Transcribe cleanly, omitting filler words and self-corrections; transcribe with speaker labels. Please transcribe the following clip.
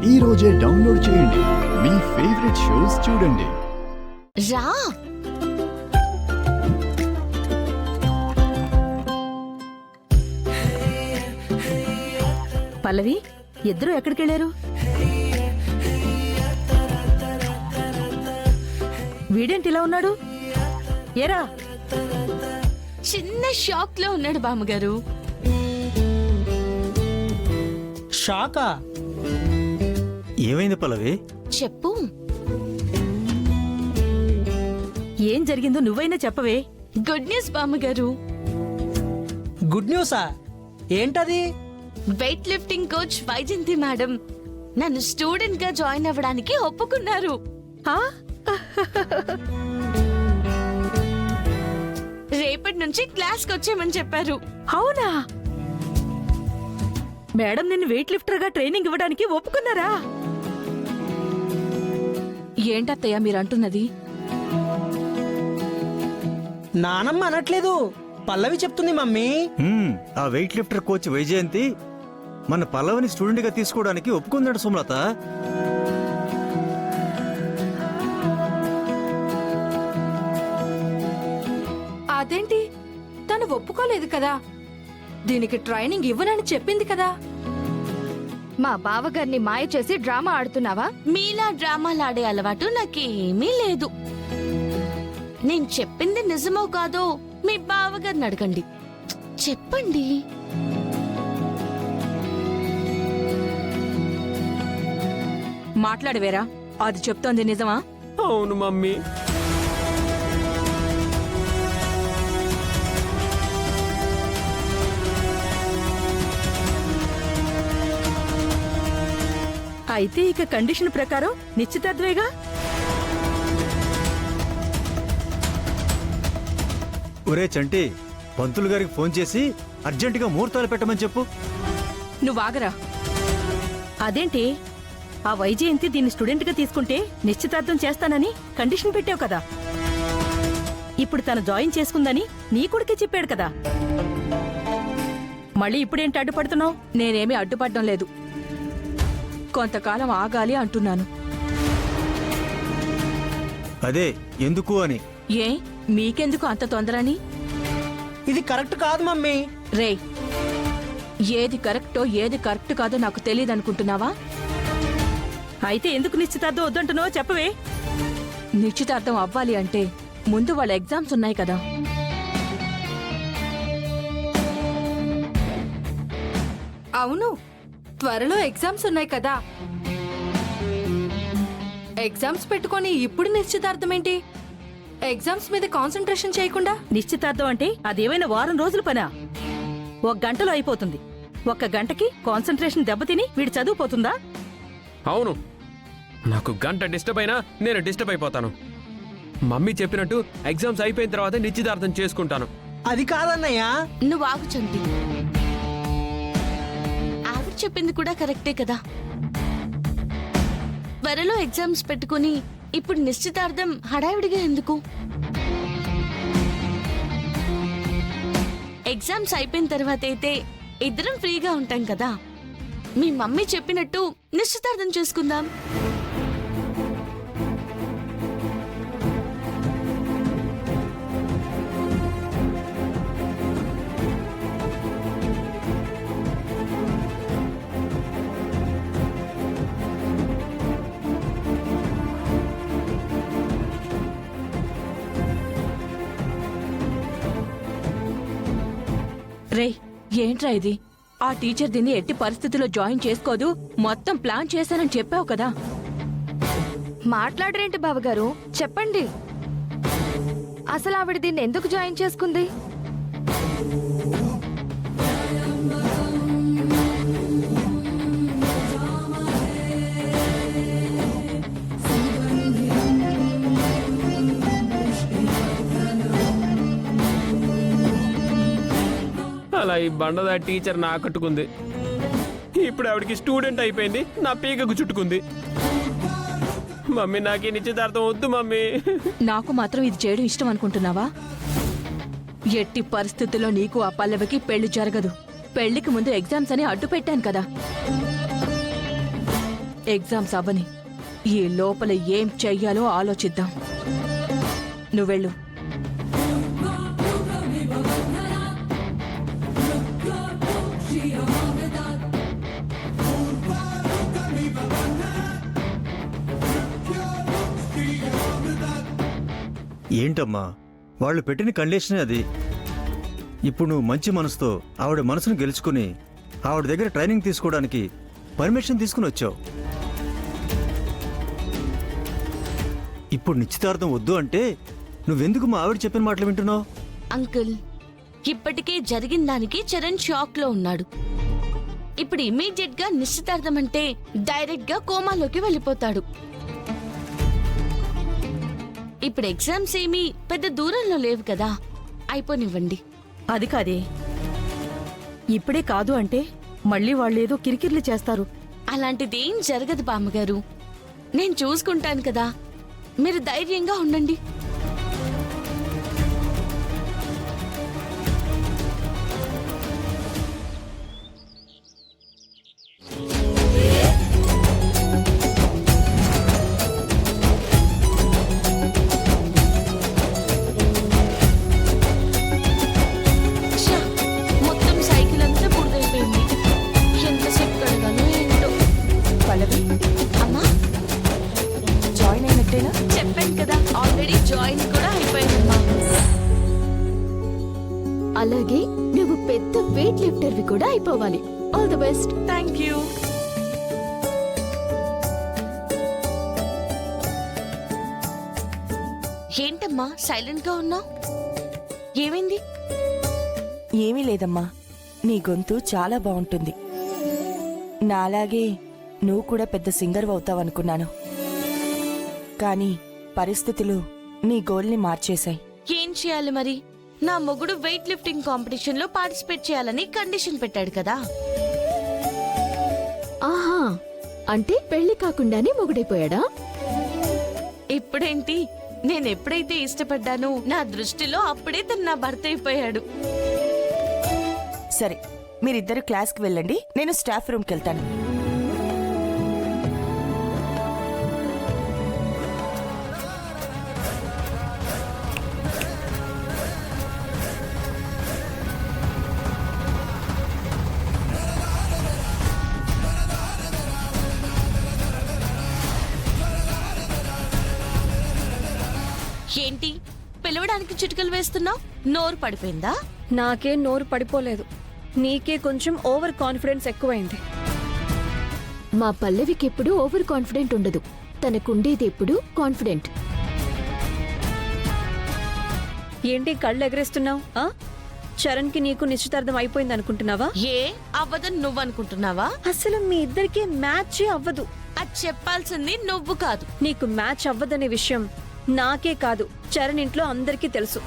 Speaker 1: ఈ రోజే డౌన్లోడ్ చేయండి. మీ ఫేవరెట్ షోస్ చూడండి.
Speaker 2: రా
Speaker 3: పల్లవి, ఇద్దరు ఎక్కడికి వెళ్ళారు? వీడేంటి ఇలా ఉన్నాడు? ఏరా,
Speaker 2: చిన్న షాక్ లో ఉన్నాడు బామ్మగారు.
Speaker 4: షాకా?
Speaker 5: ఏమైంది పల్లవి?
Speaker 2: చెప్పు.
Speaker 3: ఏం జరిగిందో నువ్వైనా చెప్పవే.
Speaker 2: గుడ్ న్యూస్ బామ్మగారు.
Speaker 4: గుడ్ న్యూసా? ఏంటది?
Speaker 2: Weight lifting coach Vyjayanthi madam నన్ను స్టూడెంట్ గా జాయిన్ అవ్వడానికి ఒప్పుకున్నారు.
Speaker 3: ఆ?
Speaker 2: రేపటి నుంచి క్లాస్ కి వచ్చేయమని చెప్పారు.
Speaker 3: అవునా? మేడం నిన్ను వెయిట్ లిఫ్టర్ గా ట్రైనింగ్ ఇవ్వడానికి ఒప్పుకున్నారా?
Speaker 6: ఏంటత్తయ్య మీరంటున్నది?
Speaker 4: నానమ్మ అనట్లేదు, పల్లవి చెప్తుంది మమ్మీ.
Speaker 5: ఆ వెయిట్ లిఫ్టర్ కోచ్ వైజయంతి మన పల్లవిని స్టూడెంట్ గా తీసుకోవడానికి ఒప్పుకుందాడు సుమలత.
Speaker 6: అదేంటి, తను ఒప్పుకోలేదు కదా? దీనికి ట్రైనింగ్ ఇవ్వనని చెప్పింది కదా.
Speaker 7: మా బావగారిని మాయ చేసి డ్రామా ఆడుతున్నావా?
Speaker 2: మీలా డ్రామాలు ఆడే అలవాటు నాకేమీ లేదు. నేను చెప్పింది నిజమో కాదో మీ బావగారిని అడగండి. చెప్పండి.
Speaker 6: మాట్లాడవేరా, అది చెప్తోంది నిజమా?
Speaker 4: అవును మమ్మీ.
Speaker 3: అయితే ఇక కండిషన్ ప్రకారం నిశ్చితార్థమేగా?
Speaker 5: ఒరే చంటి, పంతులు గారికి ఫోన్ చేసి అర్జెంటుగా ముహూర్తాలు పెట్టమని చెప్పు.
Speaker 6: నువ్వాగరా.
Speaker 3: అదేంటి, ఆ వైజయంతి దీన్ని స్టూడెంట్ గా తీసుకుంటే నిశ్చితార్థం చేస్తానని కండిషన్ పెట్టావు కదా. ఇప్పుడు తను జాయిన్ చేసుకుందని నీ కొడుకే చెప్పాడు కదా. మళ్ళీ ఇప్పుడేంటి అడ్డుపడుతున్నావు?
Speaker 6: నేనేమీ అడ్డుపడ్డం లేదు. కొంతకాలం ఆగాలి అంటున్నాను.
Speaker 5: అదే ఎందుకు అని.
Speaker 6: ఏ, మీకెందుకు అంత తొందరని?
Speaker 4: ఇది కరెక్ట్ కాదు మమ్మీ.
Speaker 6: రే, ఏది కరెక్టో ఏది కరెక్ట్ కాదో నాకు తెలియదనుకుంటున్నావా?
Speaker 3: అయితే ఎందుకు నిశ్చితార్థం వద్దంటున్నావో చెప్పవే.
Speaker 6: నిశ్చితార్థం అవ్వాలి అంటే ముందు వాళ్ళ ఎగ్జామ్స్ ఉన్నాయి కదా. అవును, త్వరలో ఎగ్జామ్స్ ఉన్నాయి కదా. ఎగ్జామ్స్ పెట్టుకొని ఇప్పుడు నిశ్చితార్థం ఏంటి? ఎగ్జామ్స్ మీద కాన్సంట్రేషన్ చేయకుండా?
Speaker 3: నిశ్చితార్థం అంటే అదేమైనా వారం రోజుల పనా? 1 గంటలో అయిపోతుంది. 1 గంటకి కాన్సంట్రేషన్ దెబ్బతిని వీడి చదువుపోతుందా?
Speaker 8: అవును, నాకు గంట డిస్టర్బ్ అయినా నేను డిస్టర్బ్ అయిపోతాను. మమ్మీ చెప్పినట్టు ఎగ్జామ్స్ అయిపోయిన తర్వాత నిశ్చితార్థం చేసుకుంటాను.
Speaker 4: అది కాదన్నయ్యా.
Speaker 2: నువ్వు ఆగు చంటి. ఆవిడ చెప్పింది కూడా కరెక్టే కదా. త్వరలో ఎగ్జామ్స్ పెట్టుకుని ఇప్పుడు నిశ్చితార్థం హడావిడిగా ఎందుకు? ఎగ్జామ్స్ అయిపోయిన తర్వాత అయితే ఇద్దరం ఫ్రీగా ఉంటాం కదా. మీ మమ్మీ చెప్పినట్టు నిశ్చితార్థం చేసుకుందాం.
Speaker 6: రే, ఏంట్రా ఇది? ఆ టీచర్ దీన్ని ఎట్టి పరిస్థితుల్లో జాయిన్ చేసుకోదు, మొత్తం ప్లాన్ చేశానని చెప్పావు కదా.
Speaker 7: మాట్లాడరేంటి బావగారు, చెప్పండి. అసలు ఆవిడ దీన్ని ఎందుకు జాయిన్ చేసుకుంది?
Speaker 8: అలా ఈ బండదా టీచర్ నా కట్టుకుంది. ఇప్పుడు ఆవిడకి స్టూడెంట్ అయిపోయింది, నా పీకకు చుట్టుకుంది. మమ్మీ నాకు ఈ నిశ్చితార్థం వద్దు మమ్మీ.
Speaker 6: నాకు మాత్రం ఇది చేయడం ఇష్టం అనుకుంటున్నావా? ఎట్టి పరిస్థితుల్లో నీకు ఆ పల్లవికి పెళ్లి జరగదు. పెళ్లికి ముందు ఎగ్జామ్స్ అని అడ్డు పెట్టాను కదా. ఎగ్జామ్స్ అవ్వని ఈ లోపల ఏం చెయ్యాలో ఆలోచిద్దాం. నువ్వెళ్ళు.
Speaker 5: ఏంటమ్మా వాళ్ళు పెట్టిన కండిషనే అది. ఇప్పుడు నువ్వు మంచి మనసుతో ఆవిడ మనసును గెలుచుకుని ఆవిడ దగ్గర ట్రైనింగ్ తీసుకోవడానికి పర్మిషన్ తీసుకుని వచ్చావు. ఇప్పుడు నిశ్చితార్థం వద్దు అంటే నువ్వెందుకు మా ఆవిడ చెప్పిన మాటలు వింటున్నావు?
Speaker 2: అంకుల్, ఇప్పటికే జరిగిన దానికి చరణ్ షాక్ లో ఉన్నాడు. ఇప్పుడు ఇమీడియట్ గా నిశ్చితార్థం అంటే డైరెక్ట్ గా కోమాలోకి వెళ్ళిపోతాడు. ఇప్పుడు ఎగ్జామ్స్ ఏమీ పెద్ద దూరంలో లేవు కదా, అయిపోనివ్వండి.
Speaker 3: అది కాదే, ఇప్పుడే కాదు అంటే మళ్ళీ వాళ్ళేదో కిరికిర్లు చేస్తారు.
Speaker 2: అలాంటిదేం జరగదు బామ్మగారు, నేను చూసుకుంటాను కదా, మీరు ధైర్యంగా ఉండండి. ఛ, మొత్తం సైకిల్ అంతా బురదైపోయింది. ఎంతసేపు కడగాలో ఏంటో.
Speaker 7: పల్లవి
Speaker 2: అమ్మా,
Speaker 7: జాయిన్ అయినట్టేనా?
Speaker 2: చెప్పాను కదా, ఆల్రెడీ జాయిన్ కూడా అయిపోయిందమ్మా.
Speaker 9: అలాగే నువ్వు పెద్ద వెయిట్ లిఫ్టర్వి కూడా అయిపోవాలి. All the best.
Speaker 2: Thank you. ఏంటమ్మా సైలెంట్ గా ఉన్నావు? ఏమైంది?
Speaker 10: ఏమీ లేదమ్మా, నీ గొంతు చాలా బాగుంటుంది. నాలాగే నువ్వు కూడా పెద్ద సింగర్ అవుతావనుకున్నాను, కానీ పరిస్థితులు నీ గోల్ని మార్చేశాయి.
Speaker 2: ఏం చేయాలి మరి? నా మొగుడు వెయిట్ లిఫ్టింగ్ కాంపిటీషన్ లో పార్టిసిపేట్ చేయాలని కండిషన్ పెట్టాడు కదా.
Speaker 9: ఆహా, అంటే పెళ్లి కాకుండానే మొగుడైపోయాడా?
Speaker 2: ఇప్పుడేంటి, నేను ఎప్పుడైతే ఇష్టపడ్డానో నా దృష్టిలో అప్పుడే తను నా భర్త అయిపోయాడు.
Speaker 10: సరే, మీరిద్దరు క్లాస్కి వెళ్ళండి, నేను స్టాఫ్ రూమ్కి వెళ్తాను.
Speaker 2: ఏంటి పిలవడానికి చిటికలు వేస్తున్నావు? నోరు పడిపోయిందా?
Speaker 7: నాకే నోరు పడిపోలేదు, నీకే కొంచెం ఓవర్ కాన్ఫిడెన్స్ ఎక్కువైంది.
Speaker 9: మా పల్లవికి ఎప్పుడు ఓవర్ కాన్ఫిడెంట్ ఉండదు, తనకుండేది ఎప్పుడు కాన్ఫిడెంట్.
Speaker 7: ఏంటి కళ్ళు ఎగరేస్తున్నావు? చరణ్ కి నీకు నిశ్చితార్థం అయిపోయింది అనుకుంటున్నావా?
Speaker 2: ఏ అవ్వదని నువ్వు అనుకుంటున్నావా?
Speaker 7: అసలు మీ ఇద్దరికి మ్యాచ్ అవ్వదు.
Speaker 2: అది చెప్పాల్సింది నువ్వు కాదు.
Speaker 7: నీకు మ్యాచ్ అవ్వదనే విషయం నాకే కాదు, చరణ్ ఇంట్లో అందరికీ తెలుసు.